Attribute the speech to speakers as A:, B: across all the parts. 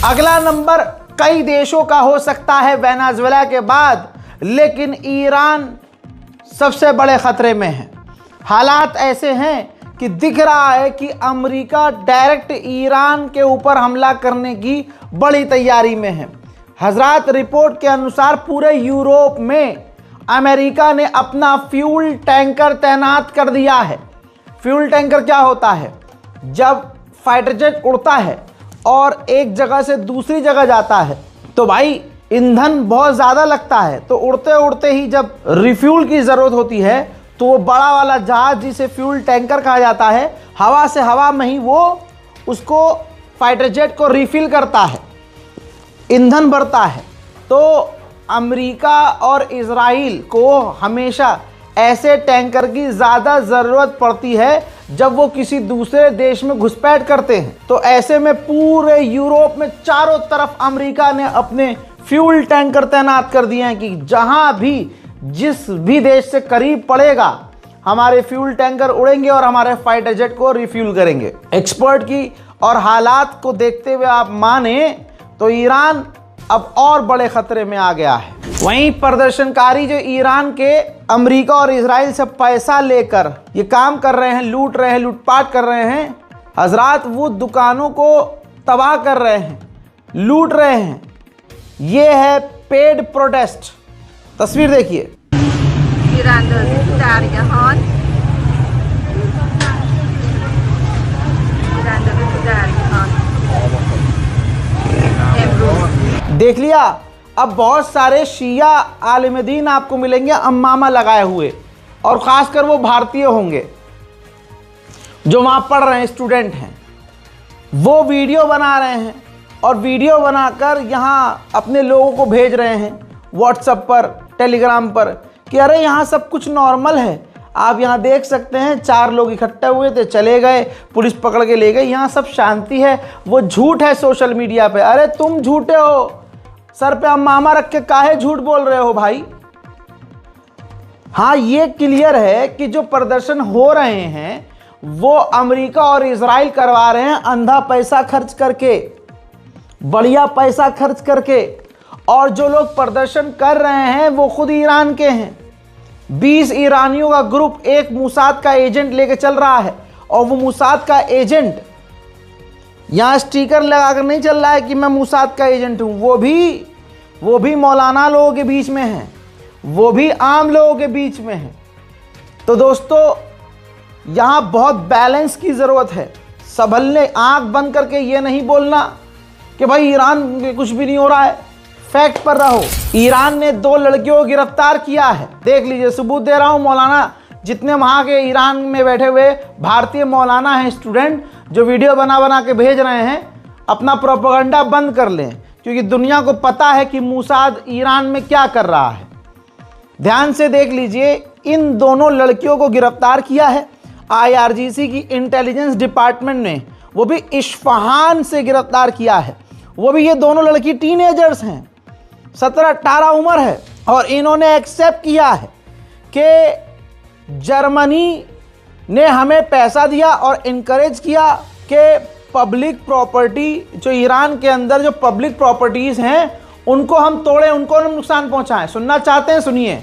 A: अगला नंबर कई देशों का हो सकता है वेनेजुएला के बाद, लेकिन ईरान सबसे बड़े खतरे में है। हालात ऐसे हैं कि दिख रहा है कि अमेरिका डायरेक्ट ईरान के ऊपर हमला करने की बड़ी तैयारी में है। हजरात, रिपोर्ट के अनुसार पूरे यूरोप में अमेरिका ने अपना फ्यूल टैंकर तैनात कर दिया है। फ्यूल टैंकर क्या होता है? जब फाइटर जेट उड़ता है और एक जगह से दूसरी जगह जाता है तो भाई ईंधन बहुत ज़्यादा लगता है, तो उड़ते उड़ते ही जब रिफ्यूल की ज़रूरत होती है तो वो बड़ा वाला जहाज जिसे फ्यूल टैंकर कहा जाता है, हवा से हवा में ही वो उसको फाइटर जेट को रिफिल करता है, ईंधन भरता है। तो अमेरिका और इजराइल को हमेशा ऐसे टैंकर की ज़्यादा ज़रूरत पड़ती है जब वो किसी दूसरे देश में घुसपैठ करते हैं। तो ऐसे में पूरे यूरोप में चारों तरफ अमेरिका ने अपने फ्यूल टैंकर तैनात कर दिए हैं कि जहां भी जिस भी देश से करीब पड़ेगा हमारे फ्यूल टैंकर उड़ेंगे और हमारे फाइटर जेट को रिफ्यूल करेंगे। एक्सपर्ट की और हालात को देखते हुए आप माने तो ईरान अब और बड़े खतरे में आ गया है। वहीं प्रदर्शनकारी जो ईरान के अमेरिका और इजराइल से पैसा लेकर ये काम कर रहे हैं, लूट रहे हैं, लूटपाट कर रहे हैं, हजरात वो दुकानों को तबाह कर रहे हैं, लूट रहे हैं। ये है पेड प्रोटेस्ट। तस्वीर देखिए। देख लिया, अब बहुत सारे शिया आलिम दीन आपको मिलेंगे अम्मामा लगाए हुए, और ख़ासकर वो भारतीय होंगे जो वहाँ पढ़ रहे हैं, स्टूडेंट हैं। वो वीडियो बना रहे हैं और वीडियो बनाकर यहाँ अपने लोगों को भेज रहे हैं व्हाट्सएप पर, टेलीग्राम पर कि अरे यहाँ सब कुछ नॉर्मल है। आप यहाँ देख सकते हैं 4 लोग इकट्ठे हुए थे, चले गए, पुलिस पकड़ के ले गई, यहाँ सब शांति है। वो झूठ है सोशल मीडिया पे। अरे तुम झूठे हो, सर पे अम्मामा रख के काहे झूठ बोल रहे हो भाई। हाँ, ये क्लियर है कि जो प्रदर्शन हो रहे हैं वो अमेरिका और इजराइल करवा रहे हैं अंधा पैसा खर्च करके, बढ़िया पैसा खर्च करके। और जो लोग प्रदर्शन कर रहे हैं वो खुद ईरान के हैं। 20 ईरानियों का ग्रुप एक मूसाद का एजेंट लेके चल रहा है, और वो मूसाद का एजेंट यहाँ स्टिकर लगाकर नहीं चल रहा है कि मैं मूसाद का एजेंट हूँ। वो भी मौलाना लोगों के बीच में है, वो भी आम लोगों के बीच में है। तो दोस्तों, यहाँ बहुत बैलेंस की ज़रूरत है। संभलने, आंख बंद करके ये नहीं बोलना कि भाई ईरान में कुछ भी नहीं हो रहा है। फैक्ट पर रहो। ईरान ने 2 लड़कियों को गिरफ्तार किया है। देख लीजिए, सबूत दे रहा हूँ। मौलाना जितने वहाँ के ईरान में बैठे हुए भारतीय मौलाना हैं, स्टूडेंट, जो वीडियो बना बना के भेज रहे हैं, अपना प्रोपेगेंडा बंद कर लें, क्योंकि दुनिया को पता है कि मूसाद ईरान में क्या कर रहा है। ध्यान से देख लीजिए, इन दोनों लड़कियों को गिरफ्तार किया है IRGC की इंटेलिजेंस डिपार्टमेंट ने, वो भी इस्फहान से गिरफ्तार किया है। वो भी ये दोनों लड़की टीनेजर्स हैं, 17-18 उम्र है, और इन्होंने एक्सेप्ट किया है कि जर्मनी ने हमें पैसा दिया और इनकरेज किया कि पब्लिक प्रॉपर्टी, जो ईरान के अंदर जो पब्लिक प्रॉपर्टीज़ हैं, उनको हम तोड़ें, उनको हम नुकसान पहुंचाएं। सुनना चाहते हैं? सुनिए।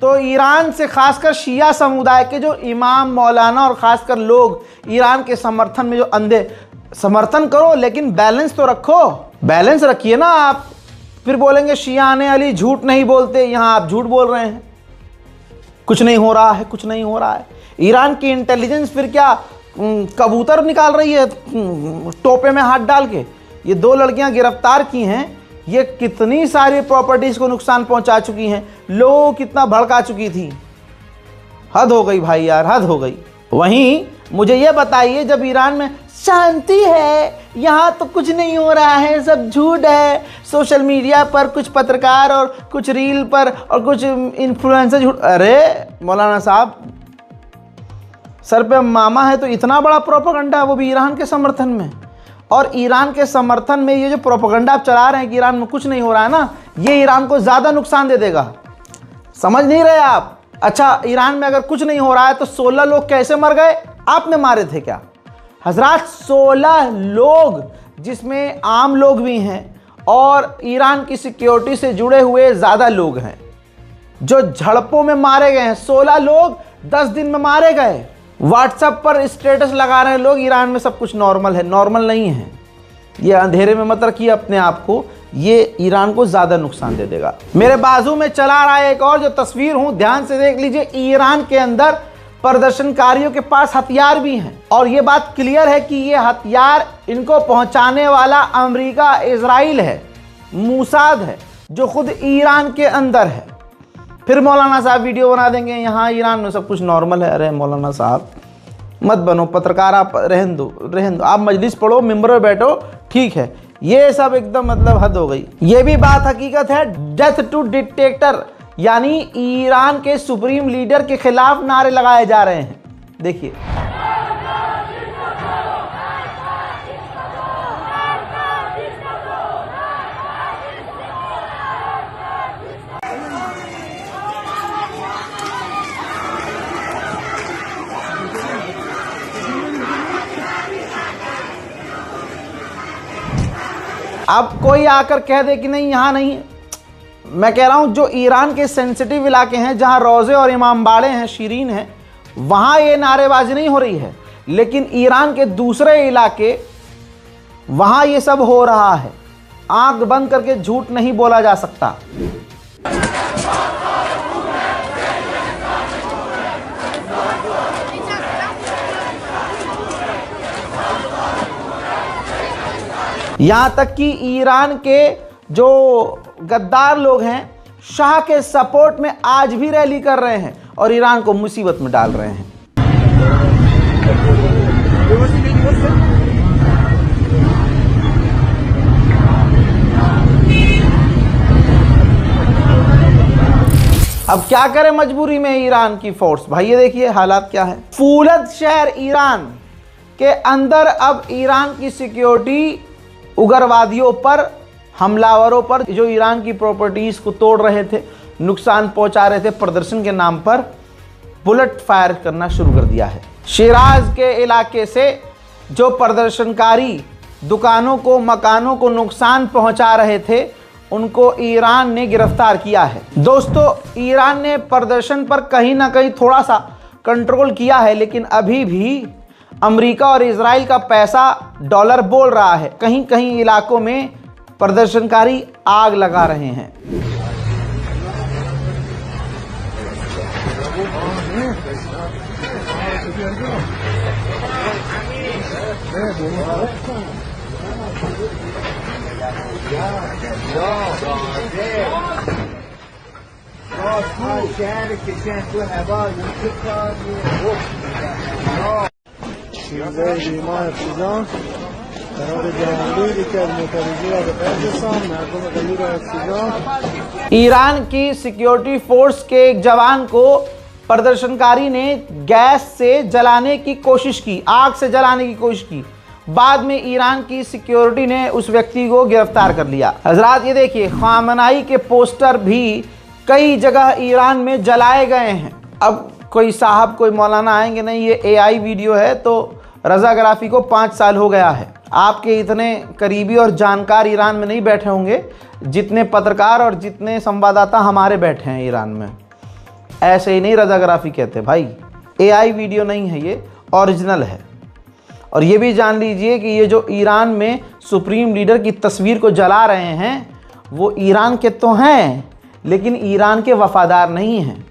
A: तो ईरान से खासकर शिया समुदाय के जो इमाम, मौलाना और खासकर लोग ईरान के समर्थन में जो अंधे, समर्थन करो लेकिन बैलेंस तो रखो। बैलेंस रखिए ना। आप फिर बोलेंगे शियाने अली झूठ नहीं बोलते, यहाँ आप झूठ बोल रहे हैं, कुछ नहीं हो रहा है, कुछ नहीं हो रहा है। ईरान की इंटेलिजेंस फिर क्या कबूतर निकाल रही है टोपे में हाथ डाल के? ये 2 लड़कियां गिरफ्तार की हैं, ये कितनी सारी प्रॉपर्टीज़ को नुकसान पहुंचा चुकी हैं, लोगों को कितना भड़का चुकी थी। हद हो गई भाई यार, हद हो गई। वहीं मुझे ये बताइए, जब ईरान में शांति है, यहाँ तो कुछ नहीं हो रहा है, सब झूठ है, सोशल मीडिया पर कुछ पत्रकार और कुछ रील पर और कुछ इन्फ्लुएंसर झूठ। अरे मौलाना साहब, सर पे मामा है तो इतना बड़ा प्रोपेगेंडा, वो भी ईरान के समर्थन में। और ईरान के समर्थन में ये जो प्रोपेगेंडा आप चला रहे हैं कि ईरान में कुछ नहीं हो रहा है ना, ये ईरान को ज़्यादा नुकसान दे देगा। समझ नहीं रहे आप? अच्छा, ईरान में अगर कुछ नहीं हो रहा है तो 16 लोग कैसे मर गए? आपने मारे थे क्या? हजरात, 16 लोग, जिसमें आम लोग भी हैं और ईरान की सिक्योरिटी से जुड़े हुए ज़्यादा लोग हैं, जो झड़पों में मारे गए हैं। 16 लोग 10 दिन में मारे गए। व्हाट्सएप पर स्टेटस लगा रहे हैं लोग, ईरान में सब कुछ नॉर्मल है। नॉर्मल नहीं है। ये अंधेरे में मत रखिए अपने आप को, ये ईरान को ज़्यादा नुकसान दे देगा। मेरे बाजू में चला रहा है एक और जो तस्वीर हूं, ध्यान से देख लीजिए। ईरान के अंदर प्रदर्शनकारियों के पास हथियार भी हैं और ये बात क्लियर है कि ये हथियार इनको पहुंचाने वाला अमेरिका, इजराइल है, मूसाद है, जो खुद ईरान के अंदर है। फिर मौलाना साहब वीडियो बना देंगे यहाँ ईरान में सब कुछ नॉर्मल है। अरे मौलाना साहब मत बनो पत्रकार, आप रहन दो, आप मजलिस पढ़ो, मिंबर में बैठो, ठीक है। ये सब एकदम मतलब हद हो गई। ये भी बात हकीकत है, डेथ टू डिक्टेटर, यानी ईरान के सुप्रीम लीडर के खिलाफ नारे लगाए जा रहे हैं। देखिए, अब कोई आकर कह दे कि नहीं यहाँ नहीं है। मैं कह रहा हूँ जो ईरान के सेंसिटिव इलाके हैं, जहाँ रोज़े और इमामबाड़े हैं, शीरीन हैं, वहाँ ये नारेबाजी नहीं हो रही है। लेकिन ईरान के दूसरे इलाके, वहाँ ये सब हो रहा है। आंख बंद करके झूठ नहीं बोला जा सकता। यहाँ तक कि ईरान के जो गद्दार लोग हैं, शाह के सपोर्ट में आज भी रैली कर रहे हैं और ईरान को मुसीबत में डाल रहे हैं। अब क्या करें मजबूरी में ईरान की फोर्स। भाई ये देखिए हालात क्या है। फूलद शहर ईरान के अंदर अब ईरान की सिक्योरिटी उग्रवादियों पर, हमलावरों पर, जो ईरान की प्रॉपर्टीज को तोड़ रहे थे, नुकसान पहुंचा रहे थे प्रदर्शन के नाम पर, बुलेट फायर करना शुरू कर दिया है। शिराज के इलाके से जो प्रदर्शनकारी दुकानों को, मकानों को नुकसान पहुंचा रहे थे, उनको ईरान ने गिरफ्तार किया है। दोस्तों, ईरान ने प्रदर्शन पर कहीं ना कहीं थोड़ा सा कंट्रोल किया है, लेकिन अभी भी अमेरिका और इजराइल का पैसा, डॉलर बोल रहा है। कहीं कहीं इलाकों में प्रदर्शनकारी आग लगा रहे हैं। ईरान की सिक्योरिटी फोर्स के एक जवान को प्रदर्शनकारी ने गैस से जलाने की कोशिश की, आग से जलाने की कोशिश की। बाद में ईरान की सिक्योरिटी ने उस व्यक्ति को गिरफ्तार कर लिया। हजरात ये देखिए, खामनाई के पोस्टर भी कई जगह ईरान में जलाए गए हैं। अब कोई साहब, कोई मौलाना आएंगे, नहीं ये AI वीडियो है तो रज़ाग्राफी को 5 साल हो गया है। आपके इतने करीबी और जानकार ईरान में नहीं बैठे होंगे जितने पत्रकार और जितने संवाददाता हमारे बैठे हैं ईरान में। ऐसे ही नहीं रज़ाग्राफी कहते भाई, AI वीडियो नहीं है, ये ओरिजिनल है। और ये भी जान लीजिए कि ये जो ईरान में सुप्रीम लीडर की तस्वीर को जला रहे हैं, वो ईरान के तो हैं, लेकिन ईरान के वफादार नहीं हैं।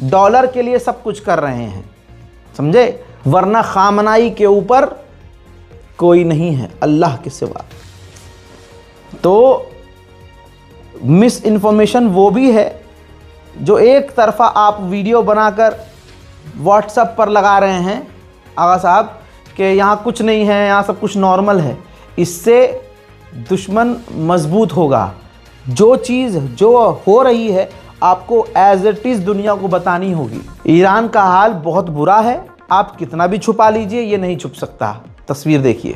A: डॉलर के लिए सब कुछ कर रहे हैं, समझे? वरना खामनाई के ऊपर कोई नहीं है अल्लाह के सिवा। तो मिस इन्फॉर्मेशन वो भी है जो एक तरफा आप वीडियो बनाकर व्हाट्सएप पर लगा रहे हैं, आगा साहब कि यहाँ कुछ नहीं है, यहाँ सब कुछ नॉर्मल है। इससे दुश्मन मजबूत होगा। जो चीज़ जो हो रही है आपको एज इट इज़ दुनिया को बतानी होगी। ईरान का हाल बहुत बुरा है, आप कितना भी छुपा लीजिए ये नहीं छुप सकता। तस्वीर देखिए।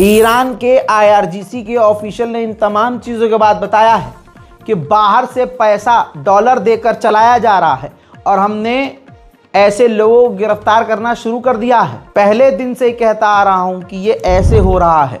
A: ईरान के IRGC के ऑफिशियल ने इन तमाम चीज़ों के बाद बताया है कि बाहर से पैसा डॉलर देकर चलाया जा रहा है और हमने ऐसे लोगों को गिरफ्तार करना शुरू कर दिया है। पहले दिन से ही कहता आ रहा हूं कि ये ऐसे हो रहा है।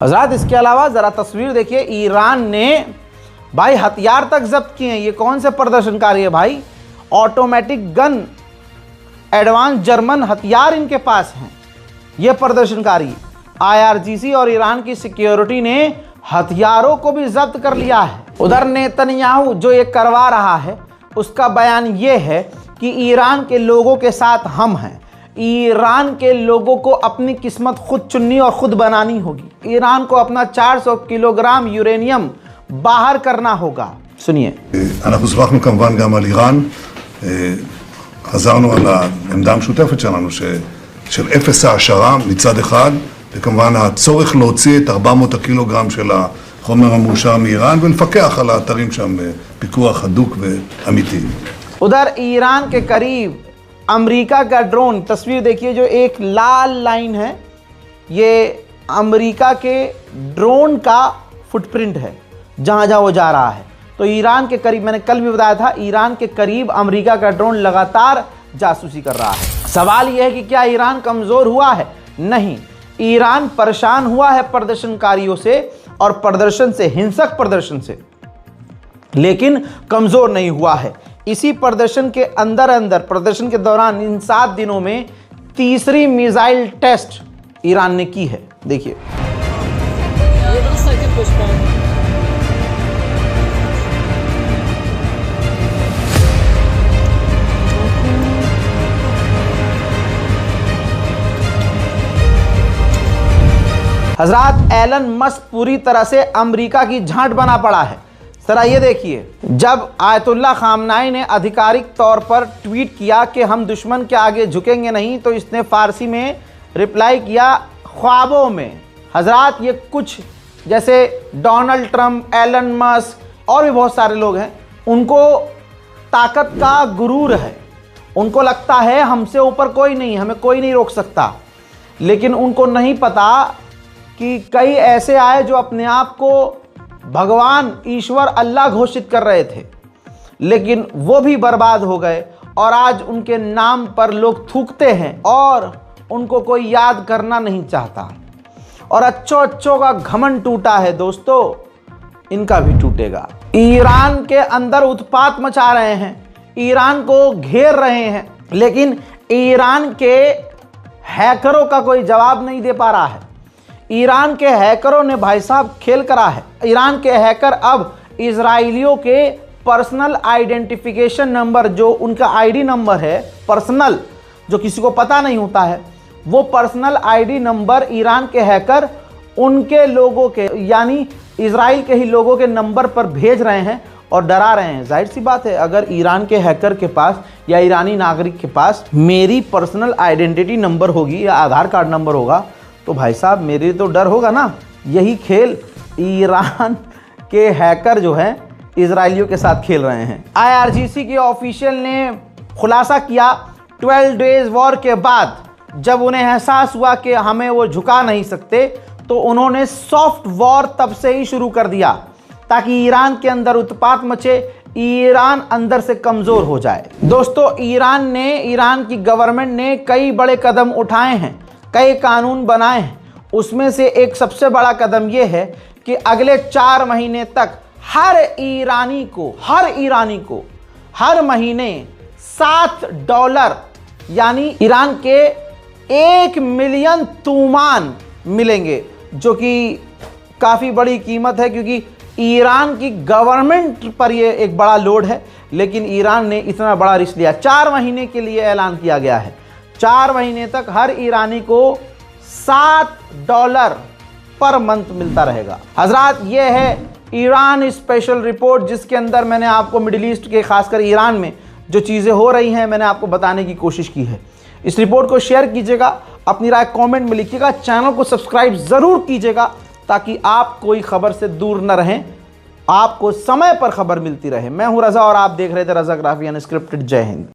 A: हजरात इसके अलावा जरा तस्वीर देखिए, ईरान ने भाई हथियार तक जब्त किए हैं। ये कौन से प्रदर्शनकारी है भाई? ऑटोमेटिक गन, एडवांस जर्मन हथियार इनके पास हैं। ये प्रदर्शनकारी IRGC और ईरान की सिक्योरिटी ने हथियारों को भी जब्त कर लिया है। उधर नेतन्याहू जो ये करवा रहा है उसका बयान ये है कि ईरान के लोगों के साथ हम हैं। ईरान के लोगों को अपनी किस्मत खुद चुननी और खुद बनानी होगी। ईरान को अपना 400 किलोग्राम यूरेनियम बाहर करना होगा। सुनिए।
B: אנחנו שוחחנו כמובן גם על איראן, חזרנו על העמדה המשותפת שלנו של אפס העשרה מצד אחד, וכמובן הצורך להוציא את 400 הקילוגרם של החומר המאושר מאיראן ולפקח על האתרים שם פיקוח הדוק ואמיתי.
A: उधर ईरान के करीब अमेरिका का ड्रोन, तस्वीर देखिए जो एक लाल लाइन है, ये अमेरिका के ड्रोन का फुटप्रिंट है जहां जहां वो जा रहा है। तो ईरान के करीब, मैंने कल भी बताया था, ईरान के करीब अमेरिका का ड्रोन लगातार जासूसी कर रहा है। सवाल यह है कि क्या ईरान कमजोर हुआ है? नहीं, ईरान परेशान हुआ है प्रदर्शनकारियों से और प्रदर्शन से, हिंसक प्रदर्शन से, लेकिन कमजोर नहीं हुआ है। इसी प्रदर्शन के अंदर प्रदर्शन के दौरान इन 7 दिनों में तीसरी मिसाइल टेस्ट ईरान ने की है। देखिए। हजरात, एलन मस्क पूरी तरह से अमेरिका की झांट बना पड़ा है। जरा ये देखिए, जब आयतुल्ला खामनाई ने आधिकारिक तौर पर ट्वीट किया कि हम दुश्मन के आगे झुकेंगे नहीं, तो इसने फारसी में रिप्लाई किया, ख्वाबों में हजरात, ये कुछ जैसे डोनाल्ड ट्रंप, एलन मस्क और भी बहुत सारे लोग हैं, उनको ताकत का गुरूर है। उनको लगता है हमसे ऊपर कोई नहीं, हमें कोई नहीं रोक सकता। लेकिन उनको नहीं पता कि कई ऐसे आए जो अपने आप को भगवान, ईश्वर, अल्लाह घोषित कर रहे थे, लेकिन वो भी बर्बाद हो गए और आज उनके नाम पर लोग थूकते हैं और उनको कोई याद करना नहीं चाहता। और अच्छों का घमंड टूटा है दोस्तों, इनका भी टूटेगा। ईरान के अंदर उत्पात मचा रहे हैं, ईरान को घेर रहे हैं, लेकिन ईरान के हैकरों का कोई जवाब नहीं दे पा रहा है। ईरान के हैकरों ने भाई साहब खेल करा है। ईरान के हैकर अब इजराइलियों के पर्सनल आइडेंटिफिकेशन नंबर, जो उनका आईडी नंबर है पर्सनल, जो किसी को पता नहीं होता है, वो पर्सनल आईडी नंबर ईरान के हैकर उनके लोगों के, यानी इजराइल के ही लोगों के नंबर पर भेज रहे हैं और डरा रहे हैं। जाहिर सी बात है, अगर ईरान के हैकर के पास या ईरानी नागरिक के पास मेरी पर्सनल आइडेंटिटी नंबर होगी या आधार कार्ड नंबर होगा, तो भाई साहब मेरे तो डर होगा ना। यही खेल ईरान के हैकर जो हैं इजराइलियों के साथ खेल रहे हैं। IRGC के ऑफिशियल ने खुलासा किया 12 डेज वॉर के बाद, जब उन्हें एहसास हुआ कि हमें वो झुका नहीं सकते, तो उन्होंने सॉफ्ट वॉर तब से ही शुरू कर दिया ताकि ईरान के अंदर उत्पात मचे, ईरान अंदर से कमज़ोर हो जाए। दोस्तों, ईरान की गवर्नमेंट ने कई बड़े कदम उठाए हैं, कई कानून बनाए हैं। उसमें से एक सबसे बड़ा कदम यह है कि अगले 4 महीने तक हर ईरानी को हर महीने $7, यानी ईरान के 1 मिलियन तूमान मिलेंगे, जो कि काफ़ी बड़ी कीमत है, क्योंकि ईरान की गवर्नमेंट पर यह एक बड़ा लोड है। लेकिन ईरान ने इतना बड़ा रिस्क लिया, 4 महीने के लिए ऐलान किया गया है। 4 महीने तक हर ईरानी को $7 पर मंथ मिलता रहेगा। हजरात, ये है ईरान स्पेशल रिपोर्ट, जिसके अंदर मैंने आपको मिडिल ईस्ट के, खासकर ईरान में जो चीज़ें हो रही हैं, मैंने आपको बताने की कोशिश की है। इस रिपोर्ट को शेयर कीजिएगा, अपनी राय कमेंट में लिखिएगा, चैनल को सब्सक्राइब ज़रूर कीजिएगा ताकि आप कोई खबर से दूर न रहें, आपको समय पर खबर मिलती रहे। मैं हूं रज़ा और आप देख रहे थे रज़ाग्राफी अनस्क्रिप्टेड। जय हिंद।